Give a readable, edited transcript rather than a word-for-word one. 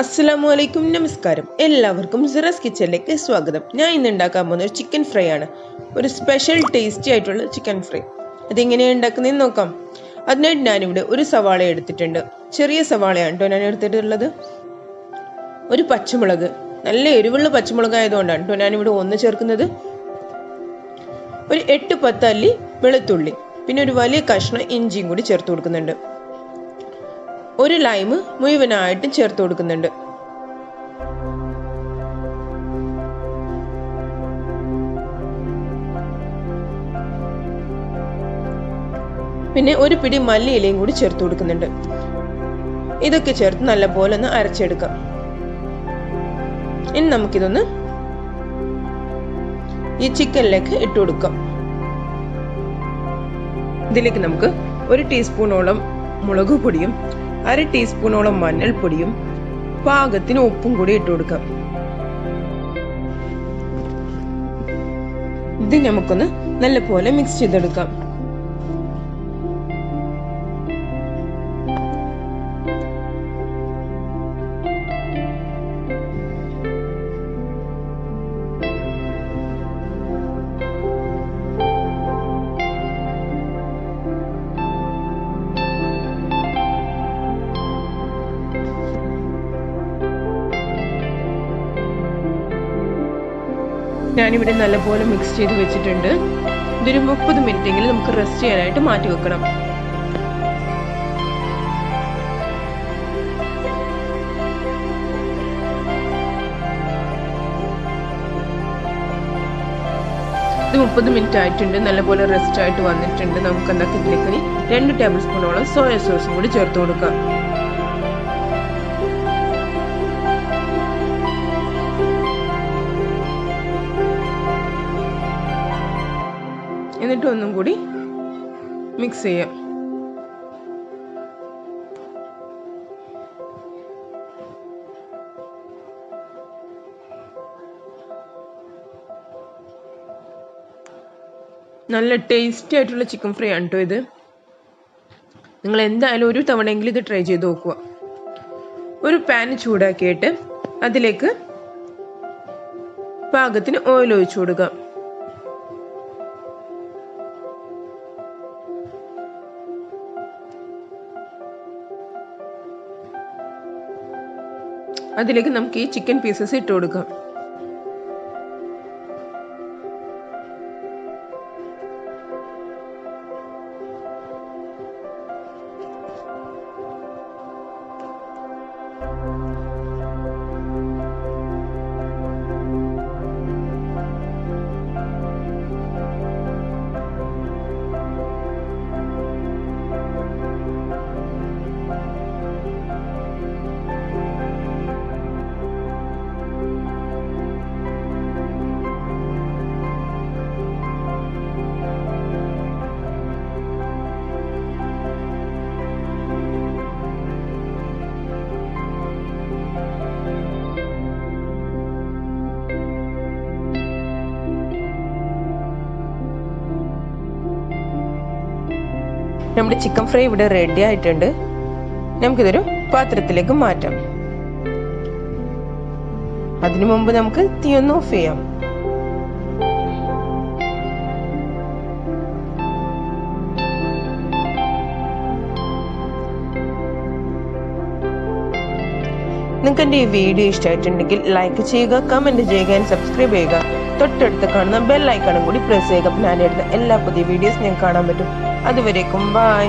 അസ്സലാമു അലൈക്കും, നമസ്കാരം. എല്ലാവർക്കും സിറാസ് കിച്ചണിലേക്ക് സ്വാഗതം. ഞാൻ ഇന്ന് ഉണ്ടാക്കാൻ പോകുന്ന ഒരു ചിക്കൻ ഫ്രൈ ആണ്. ഒരു സ്പെഷ്യൽ ടേസ്റ്റി ആയിട്ടുള്ള ചിക്കൻ ഫ്രൈ. അതെങ്ങനെയാണ് ഉണ്ടാക്കുന്നതെന്ന് നോക്കാം. അതിനായിട്ട് ഞാനിവിടെ ഒരു സവാള എടുത്തിട്ടുണ്ട്. ചെറിയ സവാളയാണ് കേട്ടോ ഞാൻ എടുത്തിട്ടുള്ളത്. ഒരു പച്ചമുളക്, നല്ല എരിവുള്ള പച്ചമുളക് ആയതുകൊണ്ടാണ് കേട്ടോ ഞാനിവിടെ ഒന്ന് ചേർക്കുന്നത്. ഒരു 8-10 അല്ലി വെളുത്തുള്ളി, പിന്നെ ഒരു വലിയ കഷ്ണം ഇഞ്ചിയും കൂടി ചേർത്ത് കൊടുക്കുന്നുണ്ട്. ഒരു ലൈം മുഴുവനായിട്ടും ചേർത്ത് കൊടുക്കുന്നുണ്ട്. പിന്നെ ഒരു പിടി മല്ലിയിലയും കൂടി ചേർത്ത് കൊടുക്കുന്നുണ്ട്. ഇതൊക്കെ ചേർത്ത് നല്ലപോലെ ഒന്ന് അരച്ചെടുക്കാം. ഇനി നമുക്കിതൊന്ന് ഈ ചിക്കനിലേക്ക് ഇട്ട് കൊടുക്കാം. ഇതിലേക്ക് നമുക്ക് 1 ടീസ്പൂണോളം മുളക് പൊടിയും 1/2 ടീസ്പൂണോളം മഞ്ഞൾപ്പൊടിയും പാകത്തിന് ഉപ്പും കൂടി ഇട്ട് കൊടുക്കാം. ഇത് നമുക്കൊന്ന് നല്ലപോലെ മിക്സ് ചെയ്തെടുക്കാം. ഞാനിവിടെ നല്ലപോലെ മിക്സ് ചെയ്ത് വെച്ചിട്ടുണ്ട്. ഇതൊരു 30 മിനിറ്റെങ്കിലും നമുക്ക് റെസ്റ്റ് ചെയ്യാനായിട്ട് മാറ്റി വെക്കണം. ഇത് 30 മിനിറ്റ് ആയിട്ടുണ്ട്. നല്ലപോലെ റെസ്റ്റ് ആയിട്ട് വന്നിട്ടുണ്ട്. നമുക്ക് എന്താക്കി ഇതിലേക്ക് 2 ടേബിൾ സ്പൂണോളം സോയ സോസും കൂടി ചേർത്ത് കൊടുക്കാം. എന്നിട്ട് ഒന്നും കൂടി മിക്സ് ചെയ്യാം. നല്ല ടേസ്റ്റി ആയിട്ടുള്ള ചിക്കൻ ഫ്രൈ ആണ് കേട്ടോ ഇത്. നിങ്ങൾ എന്തായാലും ഒരു തവണയെങ്കിലും ഇത് ട്രൈ ചെയ്ത് നോക്കുക. ഒരു പാൻ ചൂടാക്കിയിട്ട് അതിലേക്ക് പാകത്തിന് ഓയിൽ ഒഴിച്ചു കൊടുക്കാം. അതിലേക്ക് നമുക്ക് ഈ ചിക്കൻ പീസസ് ഇട്ട് കൊടുക്കാം. നമ്മുടെ ചിക്കൻ ഫ്രൈ ഇവിടെ റെഡി ആയിട്ടുണ്ട്. നമുക്കിതൊരു പാത്രത്തിലേക്ക് മാറ്റാം. അതിനു മുമ്പ് നമുക്ക് തീ ഒന്ന് ഓഫ് ചെയ്യാം. നിങ്ങൾക്ക് എൻ്റെ ഈ വീഡിയോ ഇഷ്ടമായിട്ടുണ്ടെങ്കിൽ ലൈക്ക് ചെയ്യുക, കമന്റ് ചെയ്യുക, സബ്സ്ക്രൈബ് ചെയ്യുക. തൊട്ടടുത്ത് കാണുന്ന ബെൽ ഐക്കണും കൂടി പ്രസ് ചെയ്യുക. ഞാനിടുന്ന എല്ലാ പുതിയ വീഡിയോസ് നിങ്ങൾക്ക് കാണാൻ പറ്റും. അതുവരേക്കും ബൈ.